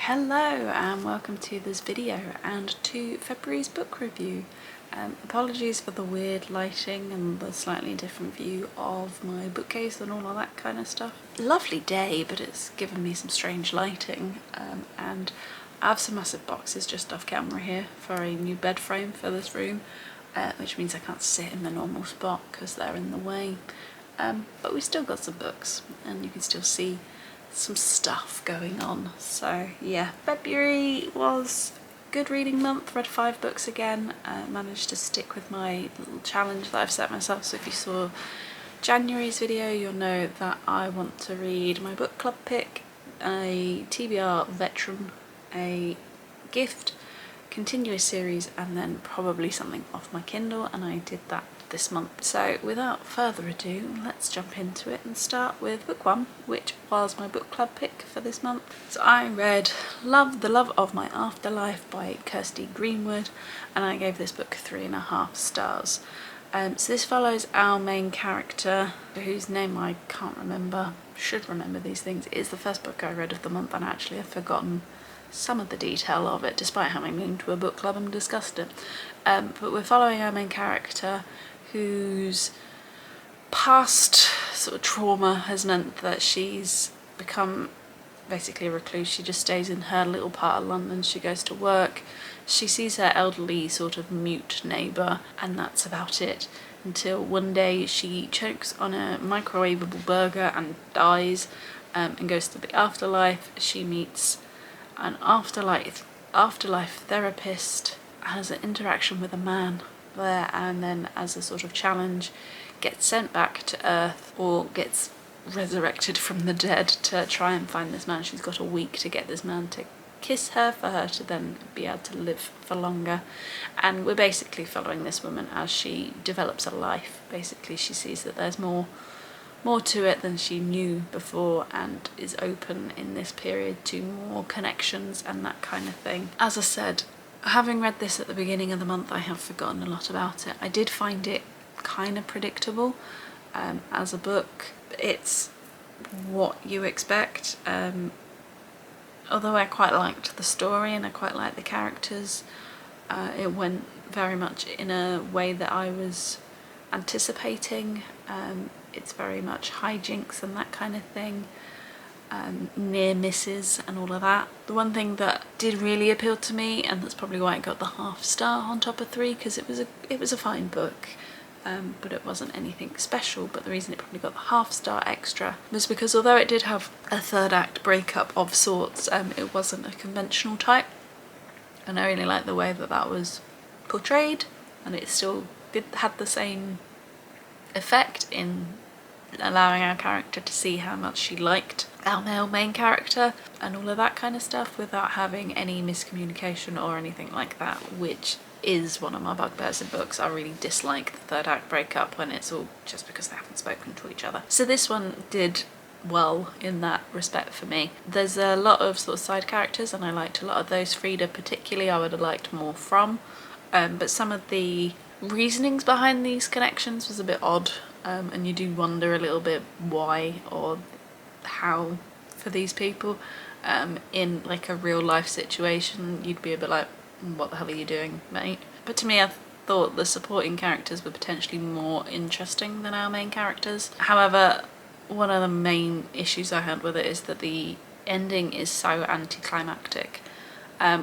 Hello and welcome to this video and to February's book review. Apologies for the weird lighting and the slightly different view of my bookcase and all of that kind of stuff. Lovely day, but it's given me some strange lighting, and I have some massive boxes just off camera here for a new bed frame for this room, which means I can't sit in the normal spot because they're in the way. But we still got some books and you can still see some stuff going on. So yeah, February was a good reading month, read 5 books again, managed to stick with my little challenge that I've set myself. So if you saw January's video, you'll know that I want to read my book club pick, a TBR veteran, a gift, continuous series, and then probably something off my Kindle, and I did that this month. So without further ado, let's jump into it and start with book 1, which was my book club pick for this month. So I read The Love of My Afterlife by Kirsty Greenwood, and I gave this book 3.5 stars. So this follows our main character, whose name I can't remember, should remember these things. It is the first book I read of the month, and actually I've forgotten some of the detail of it, despite having been to a book club and discussed it. But we're following our main character, whose past sort of trauma has meant that she's become basically a recluse. She just stays in her little part of London. She goes to work, she sees her elderly sort of mute neighbour, and that's about it, until one day she chokes on a microwavable burger and dies, and goes to the afterlife. She meets an afterlife therapist, has an interaction with a man there, and then as a sort of challenge gets sent back to Earth, or gets resurrected from the dead to try and find this man. She's got a week to get this man to kiss her for her to then be able to live for longer. And we're basically following this woman as she develops a life. Basically she sees that there's more to it than she knew before, and is open in this period to more connections and that kind of thing. As I said, having read this at the beginning of the month, I have forgotten a lot about it. I did find it kind of predictable as a book. It's what you expect, although I quite liked the story and I quite liked the characters. It went very much in a way that I was anticipating. It's very much hijinks and that kind of thing, near misses and all of that. The one thing that did really appeal to me, and that's probably why it got the half star on top of 3, because it was a fine book, but it wasn't anything special. But the reason it probably got the half star extra was because although it did have a third act breakup of sorts, it wasn't a conventional type, and I really liked the way that was portrayed, and it still had the same effect in allowing our character to see how much she liked our male main character and all of that kind of stuff, without having any miscommunication or anything like that, which is one of my bugbears in books. I really dislike the third act breakup when it's all just because they haven't spoken to each other. So this one did well in that respect for me. There's a lot of sort of side characters, and I liked a lot of those. Frida particularly I would have liked more from, but some of the reasonings behind these connections was a bit odd, and you do wonder a little bit why or how for these people. In like a real life situation you'd be a bit like, what the hell are you doing, mate? But to me, I thought the supporting characters were potentially more interesting than our main characters. However, one of the main issues I had with it is that the ending is so anticlimactic.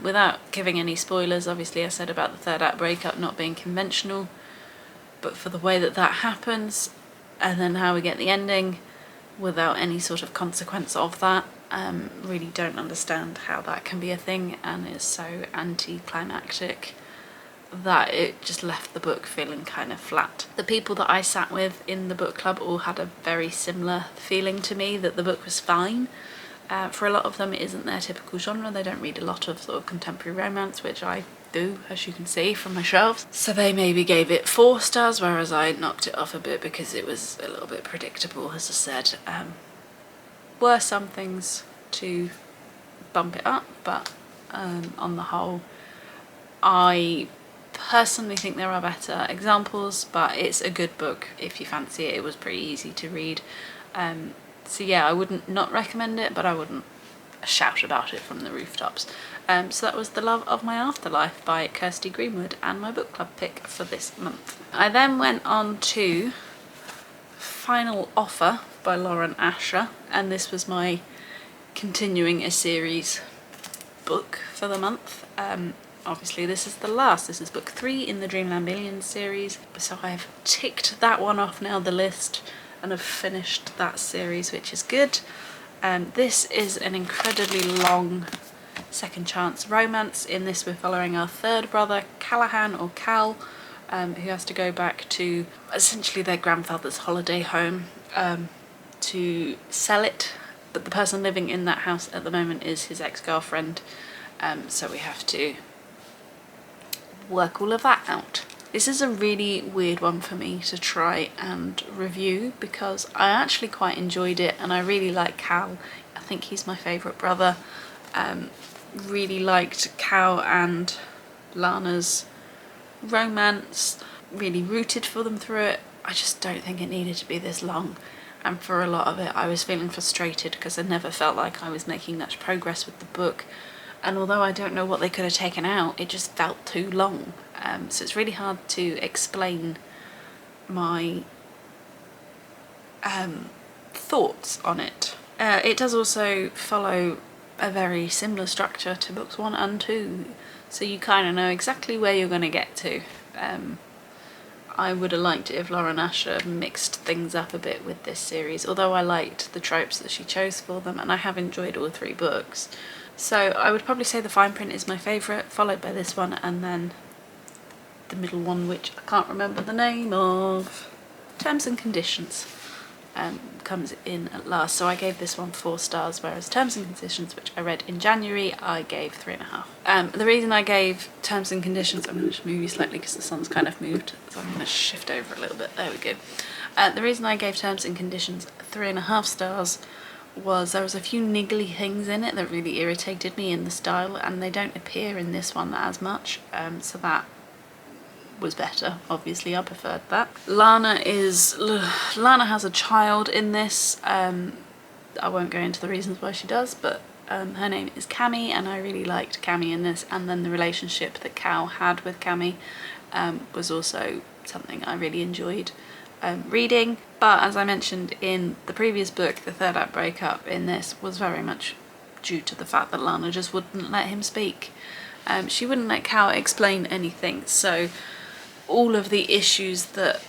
Without giving any spoilers, obviously I said about the third act breakup not being conventional, but for the way that happens, and then how we get the ending without any sort of consequence of that, really don't understand how that can be a thing, and it's so anticlimactic that it just left the book feeling kind of flat. The people that I sat with in the book club all had a very similar feeling to me, that the book was fine. For a lot of them it isn't their typical genre. They don't read a lot of sort of contemporary romance, which I do, as you can see from my shelves. So they maybe gave it 4 stars, whereas I knocked it off a bit because it was a little bit predictable, as I said. Were some things to bump it up, but on the whole I personally think there are better examples, but it's a good book if you fancy it. It was pretty easy to read. So yeah, I wouldn't not recommend it, but I wouldn't a shout about it from the rooftops. So that was The Love of My Afterlife by Kirsty Greenwood, and my book club pick for this month. I then went on to Final Offer by Lauren Asher, and this was my continuing a series book for the month. Obviously this is the last, this is book 3 in the Dreamland Billions series, so I've ticked that one off now the list and have finished that series, which is good. This is an incredibly long second chance romance. In this we're following our third brother, Callahan, or Cal, who has to go back to essentially their grandfather's holiday home to sell it, but the person living in that house at the moment is his ex-girlfriend, so we have to work all of that out. This is a really weird one for me to try and review because I actually quite enjoyed it and I really like Cal. I think he's my favourite brother. Really liked Cal and Lana's romance, really rooted for them through it. I just don't think it needed to be this long, and for a lot of it I was feeling frustrated because I never felt like I was making much progress with the book, and although I don't know what they could have taken out, it just felt too long. So it's really hard to explain my thoughts on it. It does also follow a very similar structure to books 1 and 2, so you kind of know exactly where you're going to get to. I would have liked it if Lauren Asher mixed things up a bit with this series, although I liked the tropes that she chose for them, and I have enjoyed all 3 books. So I would probably say The Fine Print is my favourite, followed by this one, and then the middle one, which I can't remember the name of, Terms and Conditions, comes in at last. So I gave this one 4 stars, whereas Terms and Conditions, which I read in January, I gave 3.5. The reason I gave Terms and Conditions, I'm going to move you slightly because the sun's kind of moved, so I'm going to shift over a little bit, there we go. The reason I gave Terms and Conditions 3.5 stars was there was a few niggly things in it that really irritated me in the style, and they don't appear in this one as much, so that was better. Obviously I preferred that. Lana has a child in this. I won't go into the reasons why she does, but her name is Cammy, and I really liked Cammy in this, and then the relationship that Cal had with Cammy was also something I really enjoyed reading. But as I mentioned in the previous book, the third act breakup in this was very much due to the fact that Lana just wouldn't let him speak. She wouldn't let Cal explain anything, so all of the issues that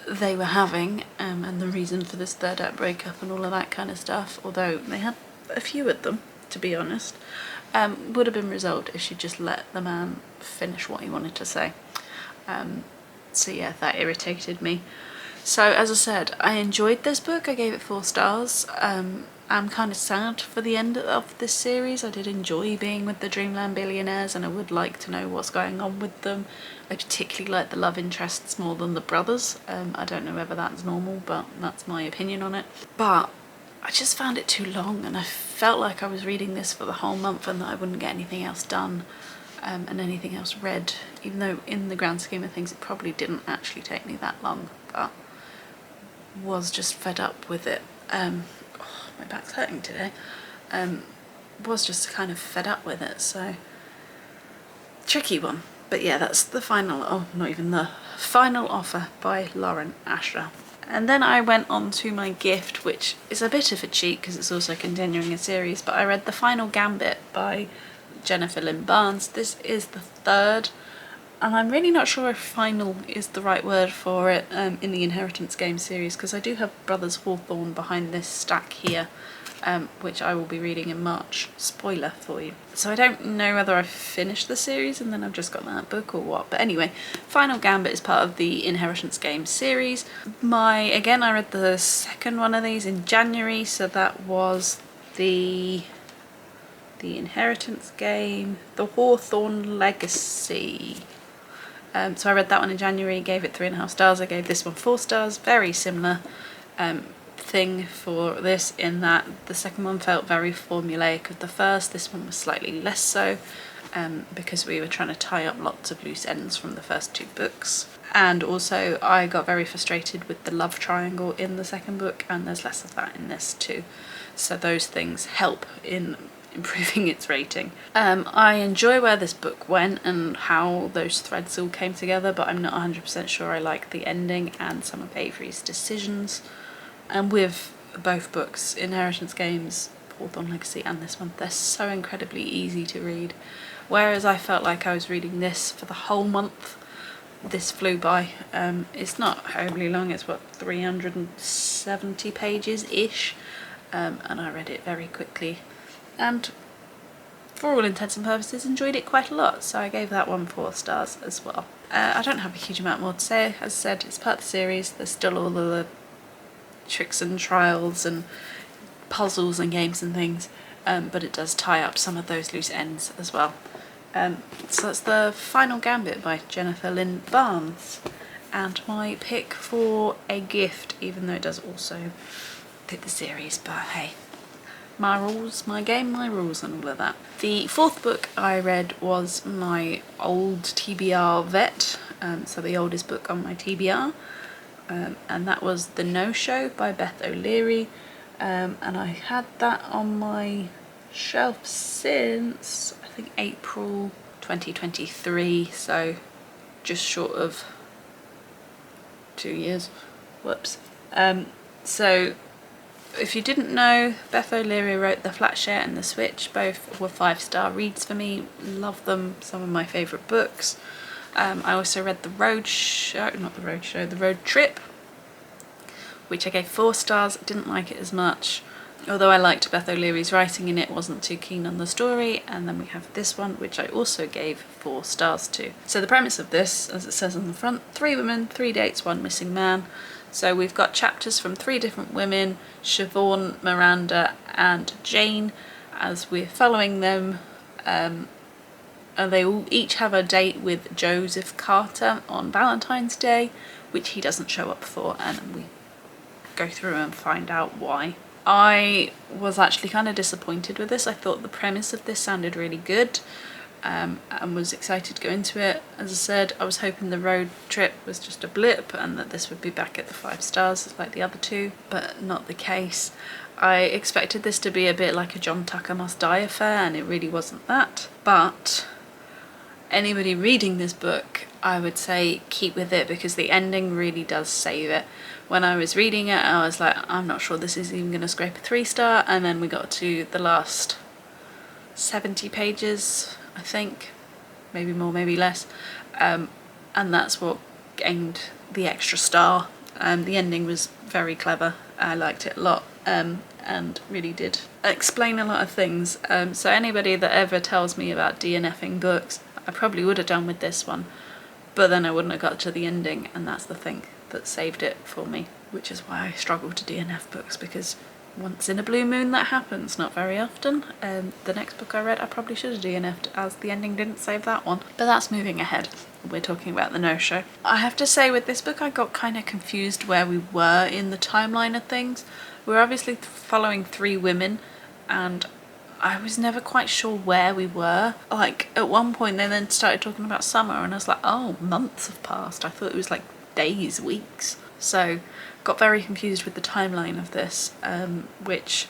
they were having and the reason for this third act breakup and all of that kind of stuff, although they had a few of them, to be honest, would have been resolved if she just let the man finish what he wanted to say. So yeah, that irritated me. So as I said, I enjoyed this book. I gave it 4 stars. I'm kind of sad for the end of this series. I did enjoy being with the Dreamland Billionaires, and I would like to know what's going on with them. I particularly like the love interests more than the brothers. I don't know whether that's normal, but that's my opinion on it. But I just found it too long, and I felt like I was reading this for the whole month and that I wouldn't get anything else done and anything else read, even though in the grand scheme of things it probably didn't actually take me that long, but was just fed up with it. My back's hurting today. Was just kind of fed up with it, so tricky one. But yeah, that's the final, not even the Final Offer by Lauren Asher. And then I went on to my gift, which is a bit of a cheat because it's also continuing a series, but I read The Final Gambit by Jennifer Lynn Barnes. This is the 3rd, and I'm really not sure if final is the right word for it in the Inheritance game series, because I do have Brothers Hawthorne behind this stack here, which I will be reading in March. Spoiler for you. So I don't know whether I've finished the series and then I've just got that book or what, but anyway, Final Gambit is part of the Inheritance game series. Again, I read the 2nd one of these in January, so that was the Inheritance game, the Hawthorne Legacy. So I read that one in January, gave it 3.5 stars. I gave this one 4 stars. Very similar thing for this, in that the second one felt very formulaic of the first. This one was slightly less so, because we were trying to tie up lots of loose ends from the first 2 books. And also I got very frustrated with the love triangle in the second book, and there's less of that in this too. So those things help in improving its rating. I enjoy where this book went and how those threads all came together, but I'm not 100% sure I like the ending and some of Avery's decisions. And with both books, Inheritance Games, Hawthorne Legacy and this one, they're so incredibly easy to read. Whereas I felt like I was reading this for the whole month, this flew by. It's not overly long, it's what, 370 pages-ish, and I read it very quickly. And for all intents and purposes enjoyed it quite a lot, so I gave that one 4 stars as well. I don't have a huge amount more to say. As I said, it's part of the series, there's still all of the tricks and trials and puzzles and games and things, but it does tie up some of those loose ends as well. So that's the final Gambit by Jennifer Lynne Barnes, and my pick for a gift, even though it does also fit the series, but hey, my rules, my game, my rules and all of that. The 4th book I read was my old TBR vet, so the oldest book on my TBR, and that was The No-Show by Beth O'Leary, and I had that on my shelf since I think April 2023, so just short of 2 years. Whoops. So if you didn't know, Beth O'Leary wrote The Flat Share and The Switch. Both were 5-star reads for me. Love them, some of my favourite books. I also read The Road Trip, which I gave 4 stars. Didn't like it as much. Although I liked Beth O'Leary's writing in it, wasn't too keen on the story. And then we have this one, which I also gave 4 stars to. So the premise of this, as it says on the front, 3 women, 3 dates, 1 missing man. So we've got chapters from 3 different women, Siobhan, Miranda and Jane, as we're following them. And they all each have a date with Joseph Carter on Valentine's Day, which he doesn't show up for, and we go through and find out why. I was actually kind of disappointed with this. I thought the premise of this sounded really good, and was excited to go into it. As I said, I was hoping The Road Trip was just a blip and that this would be back at the 5 stars like the other 2, but not the case. I expected this to be a bit like a John Tucker Must Die affair, and it really wasn't that. But anybody reading this book, I would say keep with it, because the ending really does save it. When I was reading it, I was like, I'm not sure this is even going to scrape a 3-star, and then we got to the last 70 pages, I think, maybe more, maybe less, and that's what gained the extra star. The ending was very clever. I liked it a lot, and really did explain a lot of things. So anybody that ever tells me about DNFing books, I probably would have done with this one, but then I wouldn't have got to the ending, and that's the thing that saved it for me, which is why I struggle to DNF books, because once in a blue moon that happens, not very often. The next book I read I probably should have DNF'd, as the ending didn't save that one, but that's moving ahead. We're talking about The No-Show. I have to say, with this book I got kind of confused where we were in the timeline of things. We're obviously following 3 women, and I was never quite sure where we were. Like, at one point they then started talking about summer, and I was like, oh, months have passed. I thought it was like days, weeks. So got very confused with the timeline of this, which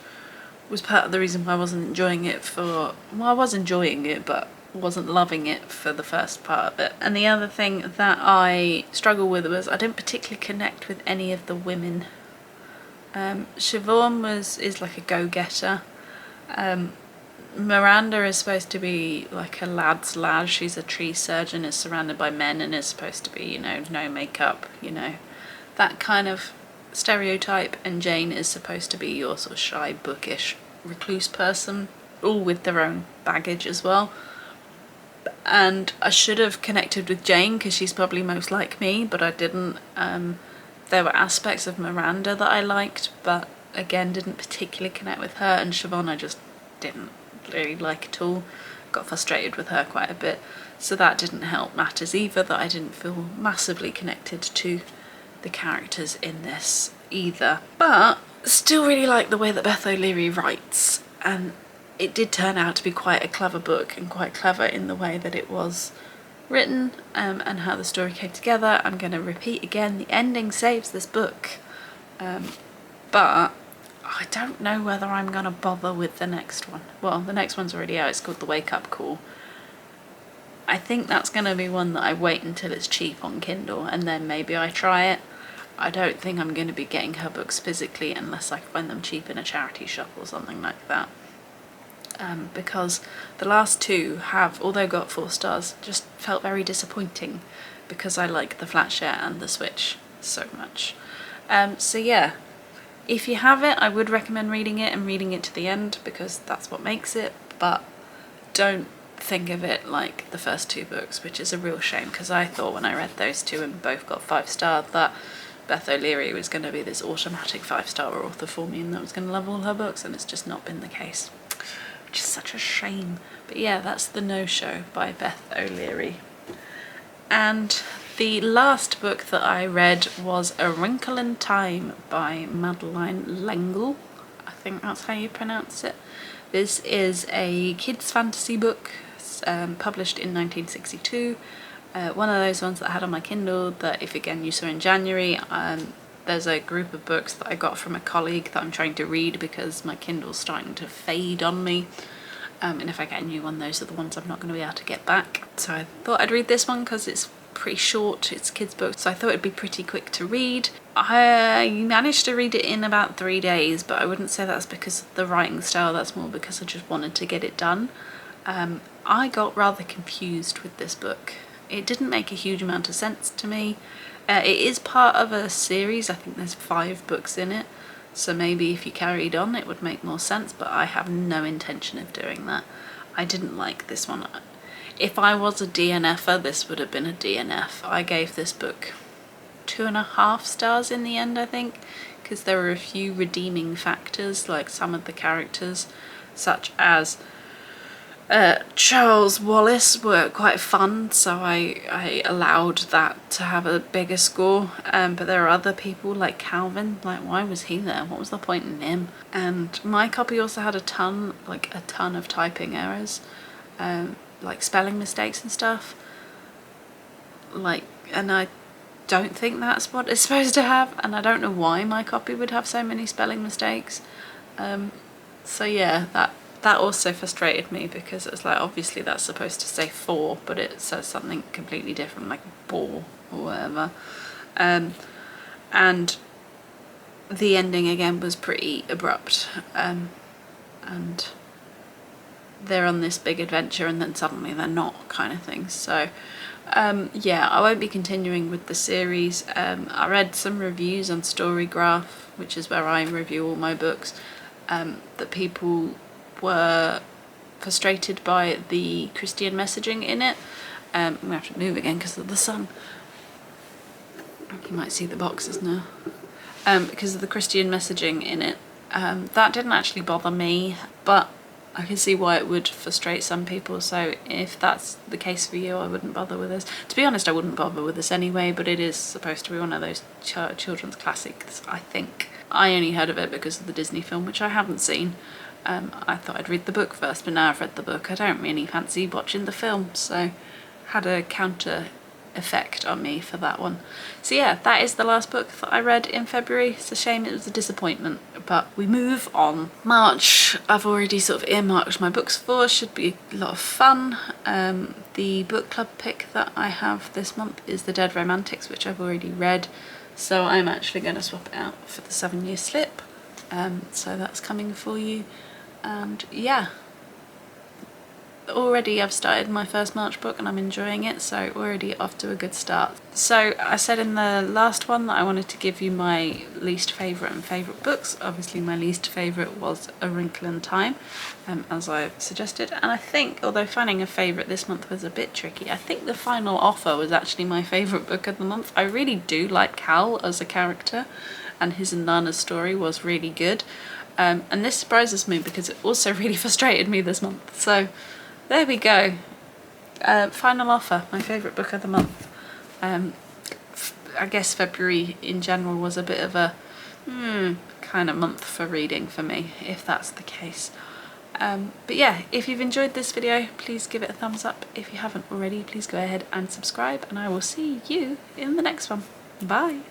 was part of the reason why I wasn't enjoying it for, well, I was enjoying it, but wasn't loving it for the first part of it. And the other thing that I struggled with was I didn't particularly connect with any of the women. Siobhan is like a go-getter. Miranda is supposed to be like a lad's lad. She's a tree surgeon, is surrounded by men, and is supposed to be, you know, no makeup, you know, that kind of stereotype. And Jane is supposed to be your sort of shy, bookish, recluse person, all with their own baggage as well. And I should have connected with Jane, because she's probably most like me, but I didn't. There were aspects of Miranda that I liked, but again didn't particularly connect with her. And Siobhan I just didn't really like at all. Got frustrated with her quite a bit, so that didn't help matters either, that I didn't feel massively connected to the characters in this either. But still really like the way that Beth O'Leary writes, and it did turn out to be quite a clever book, and quite clever in the way that it was written, and how the story came together. I'm going to repeat again, the ending saves this book, but I don't know whether I'm going to bother with the next one. Well, the next one's already out. It's called The Wake Up Call. I think that's going to be one that I wait until it's cheap on Kindle and then maybe I try it. I don't think I'm going to be getting her books physically unless I find them cheap in a charity shop or something like that. Because the last two have, although got 4 stars, just felt very disappointing because I like the flat share and the Switch so much. So yeah, if you have it, I would recommend reading it and reading it to the end because that's what makes it, but don't think of it like the first 2 books, which is a real shame because I thought when I read those 2 and both got 5-star that Beth O'Leary was going to be this automatic 5-star author for me and that was going to love all her books, and it's just not been the case, which is such a shame. But yeah, that's The No-Show by Beth O'Leary. And the last book that I read was A Wrinkle in Time by Madeline Engle. I think that's how you pronounce it. This is a kids' fantasy book published in 1962. One of those ones that I had on my Kindle that if again you saw in January. There's a group of books that I got from a colleague that I'm trying to read because my Kindle's starting to fade on me. And if I get a new one, those are the ones I'm not going to be able to get back. So I thought I'd read this one because it's pretty short, it's a kids' book, so I thought it'd be pretty quick to read. I managed to read it in about 3 days, but I wouldn't say that's because of the writing style, that's more because I just wanted to get it done. I got rather confused with this book. It didn't make a huge amount of sense to me. It is part of a series, I think there's 5 books in it. So maybe if you carried on it would make more sense, but I have no intention of doing that. I didn't like this one. If I was a DNFer, this would have been a DNF. I gave this book 2.5 stars in the end, I think, because there were a few redeeming factors, like some of the characters, such as Charles Wallace, were quite fun, so I allowed that to have a bigger score, but there are other people like Calvin, like why was he there? What was the point in him? And my copy also had a ton of typing errors, like spelling mistakes and stuff, and I don't think that's what it's supposed to have, and I don't know why my copy would have so many spelling mistakes. So yeah, that also frustrated me because it's like obviously that's supposed to say 4 but it says something completely different, like bore or whatever. And the ending again was pretty abrupt, and they're on this big adventure and then suddenly they're not, kind of thing. So yeah, I won't be continuing with the series. I read some reviews on Storygraph, which is where I review all my books, that people were frustrated by the Christian messaging in it. I'm gonna have to move again because of the sun. You might see the boxes now. Because of the Christian messaging in it. That didn't actually bother me, but I can see why it would frustrate some people, so if that's the case for you, I wouldn't bother with this. To be honest, I wouldn't bother with this anyway, but it is supposed to be one of those children's classics, I think. I only heard of it because of the Disney film, which I haven't seen. I thought I'd read the book first, but now I've read the book, I don't really fancy watching the film, so had a counter effect on me for that one. So yeah, that is the last book that I read in February. It's a shame, it was a disappointment, but we move on. March, I've already sort of earmarked my books for, should be a lot of fun. The book club pick that I have this month is The Dead Romantics, which I've already read, so I'm actually going to swap it out for The 7-Year Slip. So that's coming for you, and yeah. Already I've started my first March book and I'm enjoying it, so already off to a good start. So I said in the last one that I wanted to give you my least favourite and favourite books. Obviously my least favourite was A Wrinkle in Time, as I suggested, and I think, although finding a favourite this month was a bit tricky, I think The Final Offer was actually my favourite book of the month. I really do like Cal as a character, and his and Nana's story was really good, and this surprises me because it also really frustrated me this month, so there we go. Final Offer, my favourite book of the month. I guess February in general was a bit of a kind of month for reading for me, if that's the case. But yeah, if you've enjoyed this video, please give it a thumbs up. If you haven't already, please go ahead and subscribe, and I will see you in the next one. Bye!